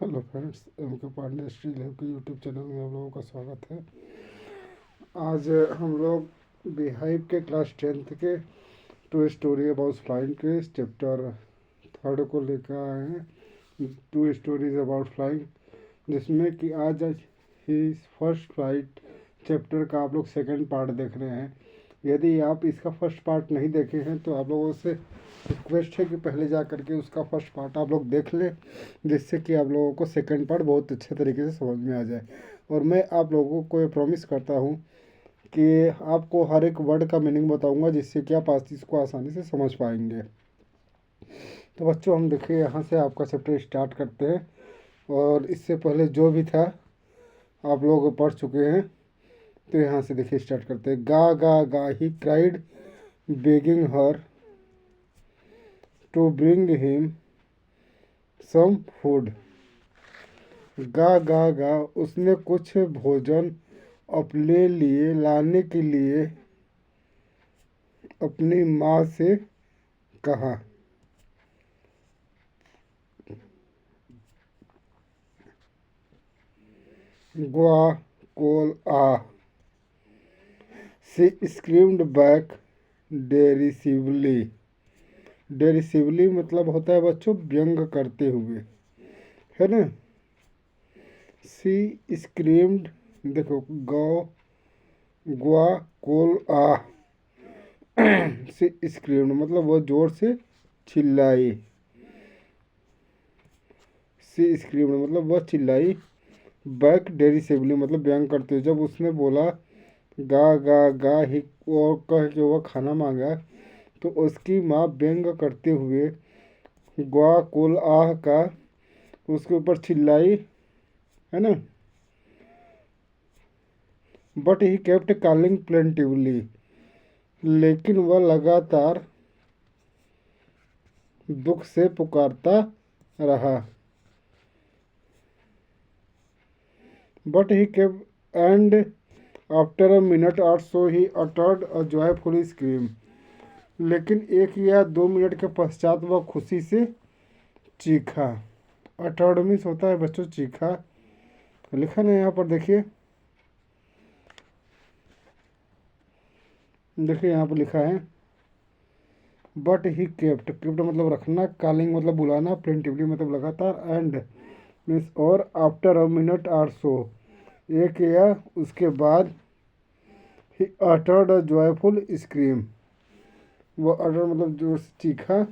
Hello friends, M के Pandey स्ट्री lab के YouTube channel में आप लोगों का स्वागत है। आज हम लोग बिहाइव के क्लास 10th के टू स्टोरी अबाउट फ्लाइंग के चैप्टर 3rd को लेकर आए हैं। टू स्टोरीज अबाउट फ्लाइंग, जिसमें कि आज ही फर्स्ट फ्लाइट चैप्टर का आप लोग सेकंड पार्ट देख रहे हैं। यदि आप इसका फर्स्ट पार्ट नहीं देखे हैं तो आप लोगों से रिक्वेस्ट है कि पहले जा करके उसका फर्स्ट पार्ट आप लोग देख लें, जिससे कि आप लोगों को सेकंड पार्ट बहुत अच्छे तरीके से समझ में आ जाए। और मैं आप लोगों को ये प्रॉमिस करता हूँ कि आपको हर एक वर्ड का मीनिंग बताऊँगा, जिससे कि आप इसको आसानी से समझ पाएंगे। तो बच्चों, हम देखिए यहाँ से आपका चैप्टर स्टार्ट करते हैं। और इससे पहले जो भी था आप लोग पढ़ चुके हैं, तो यहाँ से देखिए स्टार्ट करते हैं। गा गा गा he cried, begging her to bring him some food. गा गा गा, उसने कुछ भोजन अपने लिए लाने के लिए अपनी माँ से कहा। ग्वा कोल आ, सी स्क्रीम्ड बैक डेरिसिवली। डेरिसिवली मतलब होता है बच्चों व्यंग करते हुए, है ना। सी स्क्रीम्ड, देखो गौ ग्वा कोल आ सी स्क्रीम्ड मतलब वह जोर से चिल्लाई। सी स्क्रीम्ड मतलब वह चिल्लाई। बैक डेरिसिवली मतलब व्यंग करते हुए। जब उसने बोला गा गा गा ही और कह के वह खाना मांगा, तो उसकी माँ व्यंग करते हुए ग्वा कुल आह का उसके ऊपर चिल्लाई, है ना। But he kept calling plaintively, लेकिन वह लगातार दुख से पुकारता रहा। But he kept and after a minute or so he uttered a joyful scream, लेकिन 1 या 2 मिनट के पश्चात वह खुशी से चीखा। अटर्ड मीन्स होता है बच्चों चीखा। लिखा ना यहाँ पर, देखिए देखिए यहाँ पर लिखा है बट ही केप्ट मतलब रखना, कॉलिंग मतलब बुलाना, प्लेंटिवली मतलब लगातार, एंड मीन्स और, आफ्टर अ मिनट और सो 1 या उसके बाद, ही अटर्ड अ जॉयफुल स्क्रीम, वो अटर मतलब जोर से चीखा,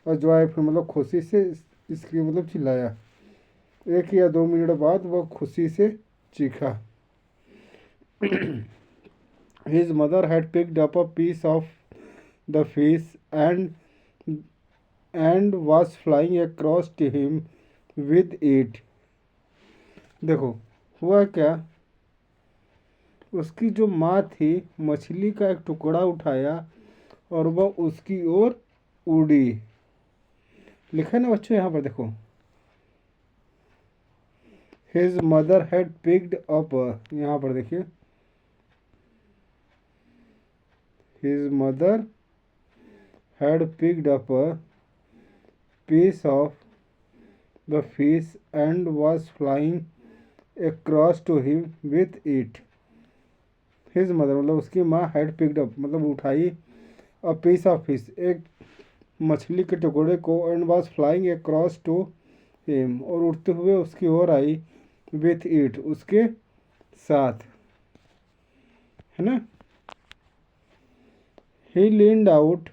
और जॉयफुल मतलब खुशी से, स्क्रीम मतलब चिल्लाया। 1 या 2 मिनट बाद वह खुशी से चीखा। His mother had picked up a piece of the fish and was flying across to him with it. देखो हुआ क्या, उसकी जो माँ थी मछली का एक टुकड़ा उठाया और वह उसकी ओर उड़ी। लिखा है ना बच्चों यहाँ पर, देखो his mother had picked up, यहाँ पर देखिए his mother had picked up a piece of the fish and was flying across to him with it. His mother मतलब उसकी माँ had picked up मतलब उठाई a piece of fish एक मछली के टुकड़े को, and was flying across to him और उड़ते हुए उसकी ओर आई, with it उसके साथ, है ना। he leaned out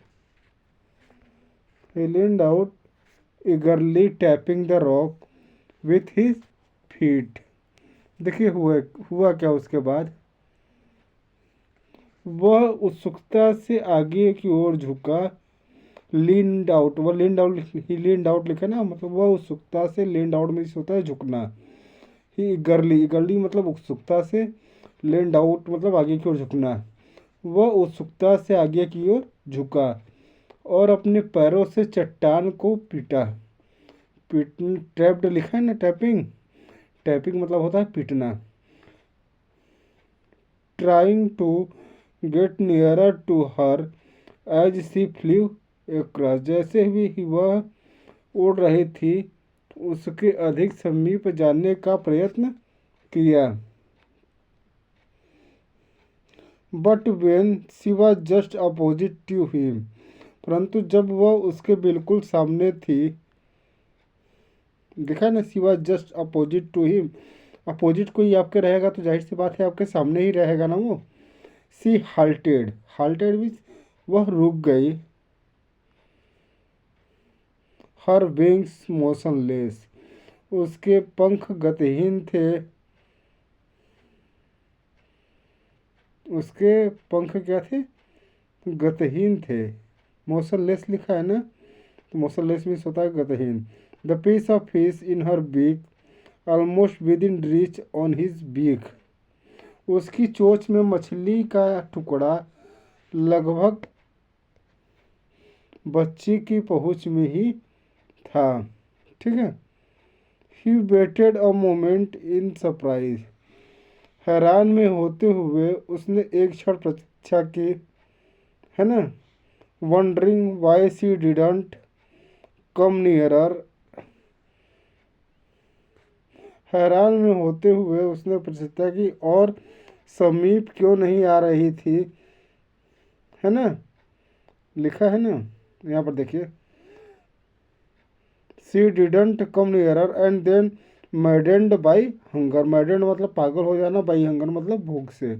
eagerly tapping the rock with his feet। देखिए हुआ क्या उसके बाद, वह उत्सुकता से आगे की ओर झुका। लीन्ड आउट, वह लीन्ड आउट, ही लीन्ड आउट लिखा ना, मतलब वह उत्सुकता से, लीन्ड आउट में होता है झुकना। ही इगरली मतलब उत्सुकता से, लीन्ड आउट मतलब आगे की ओर झुकना। वह उत्सुकता से आगे की ओर झुका और अपने पैरों से चट्टान को पीटा। ट्रैप्ड लिखा है ना, टैपिंग, टैपिंग मतलब होता है पीटना। Trying to get nearer to her as she flew across, जैसे भी वह उड़ रही थी उसके अधिक समीप जाने का प्रयत्न किया। But when she was just opposite to him, परंतु जब वह उसके बिल्कुल सामने थी, देखा ना, she was just opposite to him, opposite कोई आपके रहेगा तो जाहिर सी बात है आपके सामने ही रहेगा ना वो। सी हाल्टेड, हाल्टेड मीन्स वह रुक गई। हर विंग्स मोशनलेस, उसके पंख गतिहीन थे, उसके पंख क्या थे, गतिहीन थे। मोशनलेस लिखा है ना, तो मोशनलेस मीन्स होता है गतिहीन। The piece of fish in her beak almost within reach on his beak, उसकी चोंच में मछली का टुकड़ा लगभग बच्ची की पहुंच में ही था। ठीक है। He waited a moment in surprise, हैरान में होते हुए उसने एक क्षण प्रतीक्षा की, है ना। Wondering why she didn't come nearer, हैरान में होते हुए उसने प्रतीक्षा की और समीप क्यों नहीं आ रही थी, है ना, लिखा है ना यहाँ पर देखिए। She didn't come nearer and then maddened by hunger, maddened मतलब पागल हो जाना, बाई हंगर मतलब भूख से,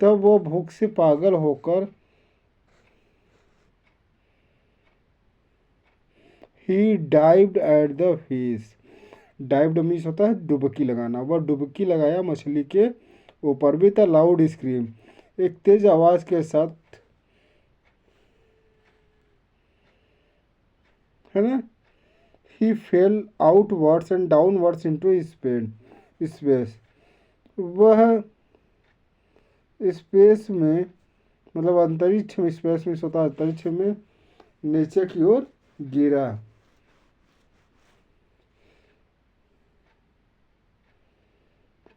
तब वो भूख से पागल होकर he dived at the fish, dived means होता है डुबकी लगाना, वह डुबकी लगाया मछली के ऊपर। भी था लाउड स्क्रीम, एक तेज आवाज के साथ, है ना। He fell outwards and downwards into space, वह स्पेस में मतलब अंतरिक्ष में, स्पेस में होता है अंतरिक्ष में, नीचे की ओर गिरा।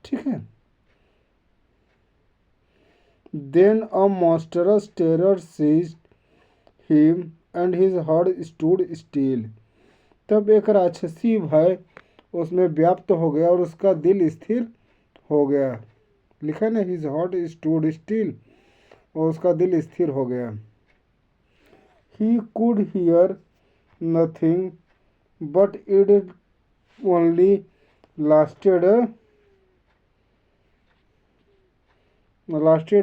ठीक है। Then a monstrous terror seized him and his heart stood still, तब एक राक्षसी भय उसमें व्याप्त हो गया और उसका दिल स्थिर हो गया। लिखा है ना, हिज हार्ट स्टूड स्टिल, और उसका दिल स्थिर हो गया। He could hear nothing but it only lasted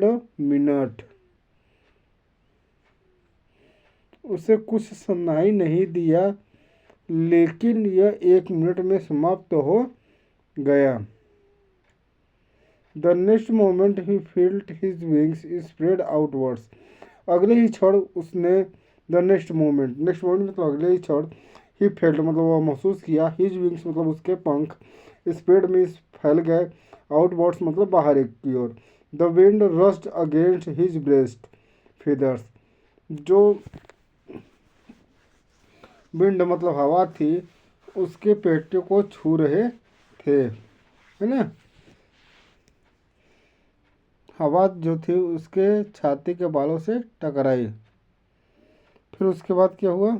a minute, उसे कुछ सुनाई नहीं दिया, लेकिन यह 1 मिनट में समाप्त हो गया। The next moment he field his wings spread outwards, अगले ही क्षण उसने, द नेक्स्ट मोमेंट मतलब अगले ही क्षण, ही फेल्ट मतलब वह महसूस किया, हिज विंग्स मतलब उसके पंख, स्प्रेड में फैल गए, आउटवर्ड्स मतलब बाहर की ओर। The wind rushed against his breast feathers, जो विंड मतलब हवा थी उसके पेट को छू रहे थे, है ना। हवा जो थी उसके छाती के बालों से टकराई। फिर उसके बाद क्या हुआ,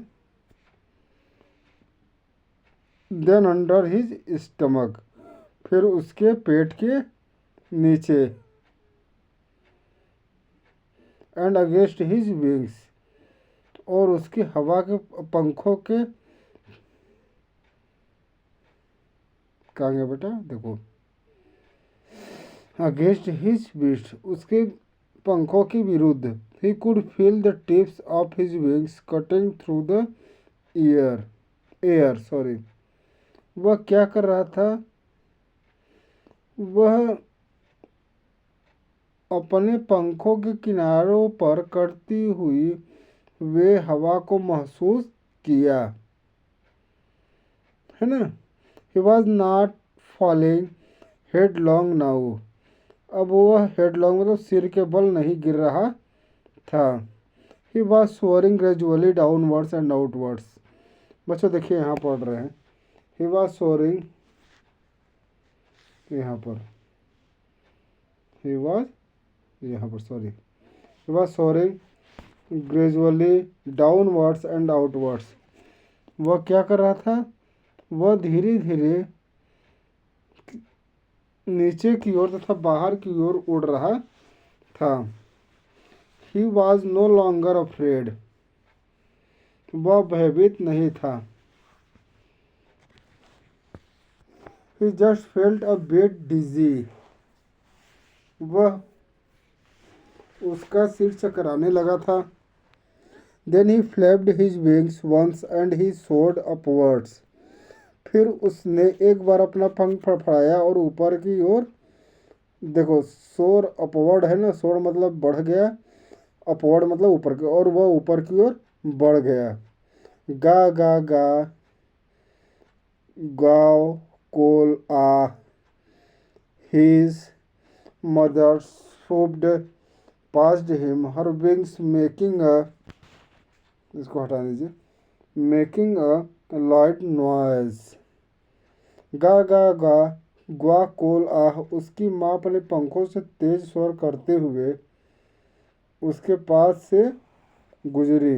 देन अंडर हिज स्टमक, फिर उसके पेट के नीचे, एंड अगेंस्ट हिज विंग्स, और उसकी हवा के पंखों के, कहाँ गया बेटा, देखो, अगेंस्ट हिज विंग्स, उसके पंखों के विरुद्ध। He could feel the tips of his wings cutting through the air sorry, वह क्या कर रहा था, वह अपने पंखों के किनारों पर कटती हुई वे हवा को महसूस किया, है ना। He was not falling headlong now, अब वह हेडलॉन्ग मतलब सिर के बल नहीं गिर रहा था। He was soaring gradually downwards and outwards, बच्चों देखिए यहाँ पढ़ रहे हैं, ही वॉज सोअरिंग, यहाँ पर ही वॉज, यहाँ पर sorry, he was soaring gradually downwards and outwards, वह क्या कर रहा था, वह धीरे धीरे नीचे की ओर तथा बाहर की ओर उड़ रहा था। He was no longer afraid, वह भयभीत नहीं था। He just felt a bit dizzy, वह उसका सिर चकराने लगा था। Then he flapped his wings once and he soared upwards, फिर उसने एक बार अपना पंख फड़फड़ाया और ऊपर की ओर, देखो सोर अपवर्ड है ना, सोर मतलब बढ़ गया, अपवर्ड मतलब ऊपर की, और वह ऊपर की ओर बढ़ गया। गा गा गा, गाओ कोल आ, his mother swooped past him, her wings making a, इसको हटा दीजिए, मेकिंग अ लाइट नॉइज। गा गा गा, ग्वा कोल आह, उसकी माँ अपने पंखों से तेज स्वर करते हुए उसके पास से गुजरी।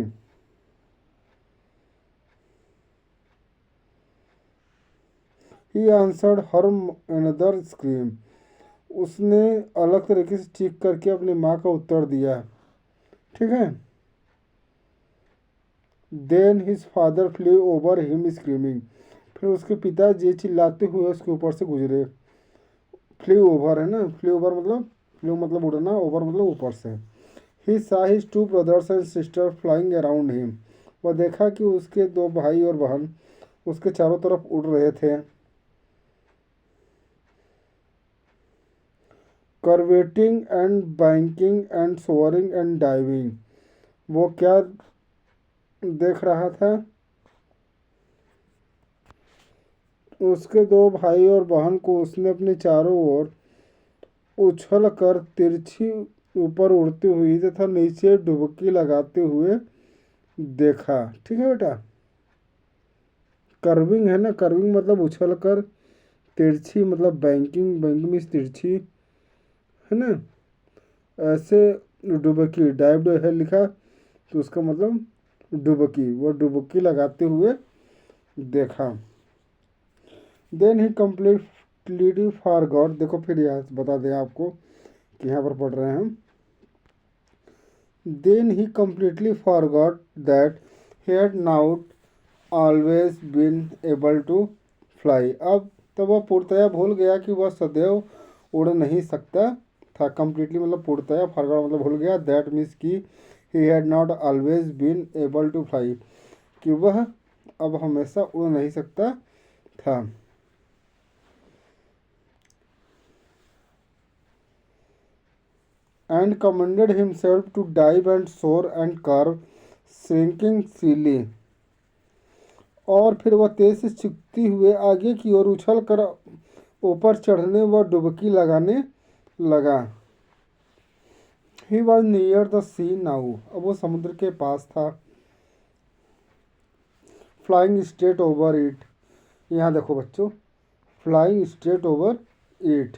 He answered her another scream, उसने अलग तरीके से चीख करके अपनी माँ का उत्तर दिया। ठीक है। Then his father flew over him screaming, फिर उसके पिताजी चिल्लाते हुए उसके ऊपर से गुजरे। फ्ली ओवर है ना, फ्ली मतलब उड़ना, ओवर मतलब ऊपर से। He saw his two brothers and sister flying around him, वह देखा कि उसके दो भाई और बहन उसके चारों तरफ उड़ रहे थे। Curveting and banking and soaring and diving, वो क्या देख रहा था? उसके दो भाई और बहन को उसने अपने चारों ओर उछल कर तिरछी ऊपर उड़ती हुई तथा नीचे डुबकी लगाते हुए देखा। ठीक है बेटा। कर्विंग है ना, कर्विंग मतलब उछल कर, तिरछी मतलब बैंकिंग, बैंकिंग मीन्स तिरछी है ना, ऐसे डुबकी, डाइव है लिखा तो उसका मतलब डुबकी, वो डुबकी लगाते हुए देखा। देन ही कम्प्लीटली फॉरगॉट, देखो फिर यहाँ बता दें आपको कि यहाँ पर पढ़ रहे हैं हम। Then he completely forgot that he had not always been able to fly, अब तो वह पूर्णतया भूल गया कि वह सदैव उड़ नहीं सकता था। कम्प्लीटली मतलब पूर्णतया, फॉरगॉट मतलब भूल गया, दैट मीन्स कि he had not always been able to fly, कि वह अब हमेशा उड़ नहीं सकता था। And commanded himself to dive and soar and curve shrieking shrilly, और फिर वह तेज से चिपकती हुए आगे की ओर उछल कर ऊपर चढ़ने व डुबकी लगाने लगा। He was near the sea now, अब वो समुद्र के पास था। फ्लाइंग स्ट्रेट ओवर इट, यहाँ देखो बच्चों, फ्लाइंग स्ट्रेट ओवर इट,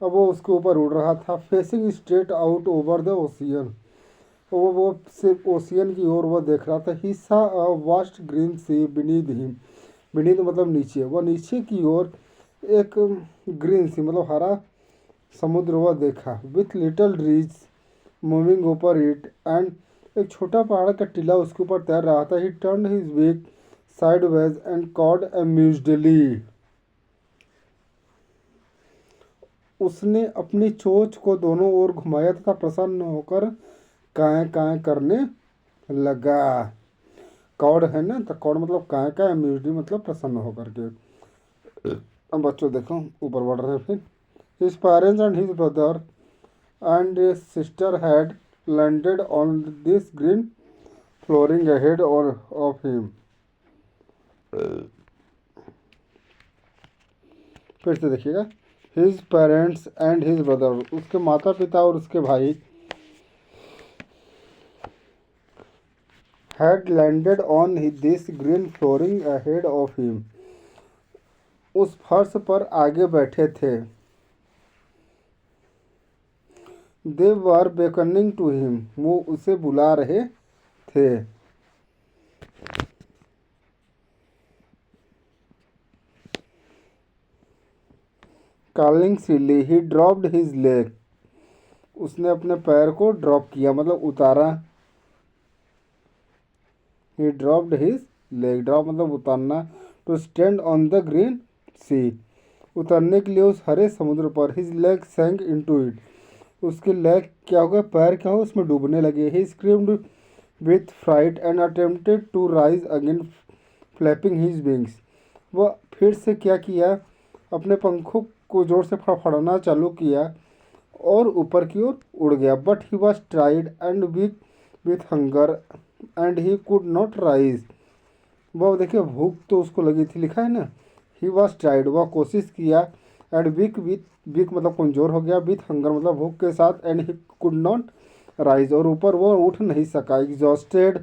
अब वो उसके ऊपर उड़ रहा था। Facing straight out over the ocean, वो सिर्फ ओशियन की ओर वह देख रहा था। He saw a vast green sea beneath him, beneath मतलब नीचे, वह नीचे की ओर एक ग्रीन सी मतलब हरा समुद्र वह देखा। With little ridges moving over it, and एक छोटा पहाड़ का टीला उसके ऊपर तैर रहा था। He turn his beak sideways and cawed amusedly, उसने अपनी चोंच को दोनों ओर घुमाया तथा प्रसन्न होकर काएं काएं करने लगा। कॉड है ना, तो कॉड मतलब काएं काएं, अम्यूज्डली मतलब प्रसन्न होकर के। अब बच्चों देखो ऊपर बढ़ रहे हैं फिर। His parents and his brother and sister had landed on this green flooring ahead of him, फिर से देखिएगा। His parents and his brother, उसके माता पिता और उसके भाई, had landed on this green flooring ahead of him, उस फर्श पर आगे बैठे थे। दे वर बेकनिंग टू हिम, वो उसे बुला रहे थे। कॉलिंग सिली ही ड्रॉप्ड हिज लेग, उसने अपने पैर को ड्रॉप किया मतलब उतारा। He dropped his leg, drop मतलब उतारना। To stand on the green sea, उतरने के लिए उस हरे समुद्र पर। His leg sank into it, उसके लेग क्या हो गया, पैर क्या हो उसमें डूबने लगे। He screamed with fright and attempted to rise again flapping his wings, वह फिर से क्या किया, अपने पंखों को जोर से फड़फड़ाना चालू किया और ऊपर की ओर उड़ गया। But he was tired and weak with hunger and he could not rise, वह देखिए भूख तो उसको लगी थी, लिखा है ना। ही वॉज टायर्ड, वह कोशिश किया। एंड वीक वीक मतलब कमज़ोर हो गया। विथ हंगर मतलब भूख के साथ। And he could not rise, और ऊपर वो उठ नहीं सका। Exhausted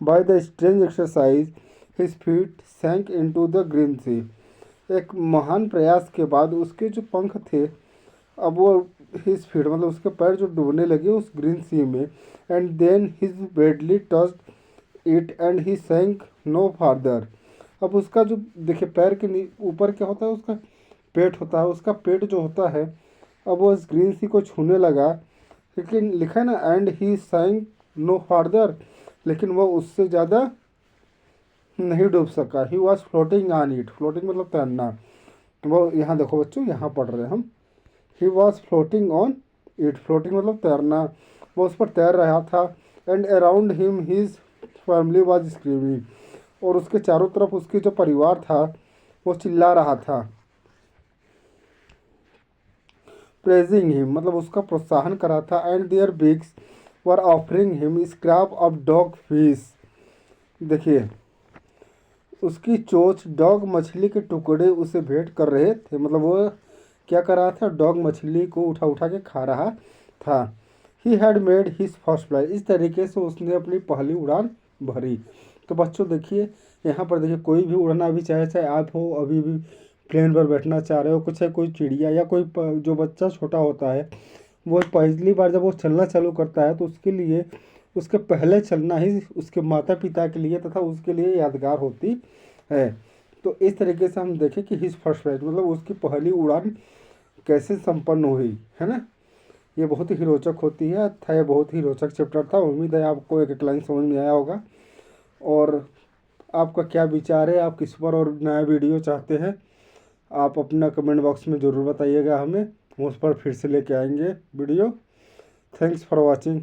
by the strange exercise his feet sank into the green sea, एक महान प्रयास के बाद उसके जो पंख थे अब वो हिज फीट मतलब उसके पैर जो डूबने लगे उस ग्रीन सी में। And then his belly touched it and he sank no farther, अब उसका जो देखिए पैर के ऊपर क्या होता है, उसका पेट होता है, उसका पेट जो होता है अब वो इस ग्रीन सी को छूने लगा। लेकिन लिखा है ना and he sank no farther, लेकिन वो उससे ज़्यादा नहीं डूब सका। He was floating on it, floating मतलब तैरना। वो यहाँ देखो बच्चों, यहाँ पढ़ रहे हैं हम। He was floating on it, floating मतलब तैरना, वो उस पर तैर रहा था। And around him his family was screaming, और उसके चारों तरफ उसके जो परिवार था वो चिल्ला रहा था। प्रेजिंग हिम मतलब उसका प्रोत्साहन कर रहा था। And their beaks were offering him scrap of dog fish, देखिए उसकी चोंच डॉग मछली के टुकड़े उसे भेंट कर रहे थे, मतलब वो क्या कर रहा था, डॉग मछली को उठा उठा के खा रहा था। He had made his first flight, इस तरीके से उसने अपनी पहली उड़ान भरी। तो बच्चों देखिए यहाँ पर देखिए कोई भी उड़ना भी चाहे, चाहे आप हो अभी भी प्लेन पर बैठना चाह रहे हो, कुछ है कोई चिड़िया या कोई जो बच्चा छोटा होता है वो पहली बार जब वो चलना चालू करता है तो उसके लिए उसके पहले चलना ही उसके माता पिता के लिए तथा उसके लिए यादगार होती है। तो इस तरीके से हम देखें कि हिज फर्स्ट फ्लाइट मतलब उसकी पहली उड़ान कैसे संपन्न हुई है ना। ये बहुत ही रोचक होती है, था ये बहुत ही रोचक चैप्टर था। उम्मीद है आपको एक एक लाइन समझ में आया होगा। और आपका क्या विचार है, आप किस पर और नया वीडियो चाहते हैं, आप अपना कमेंट बॉक्स में ज़रूर बताइएगा हमें, हम उस पर फिर से लेके आएंगे वीडियो। Thanks for watching.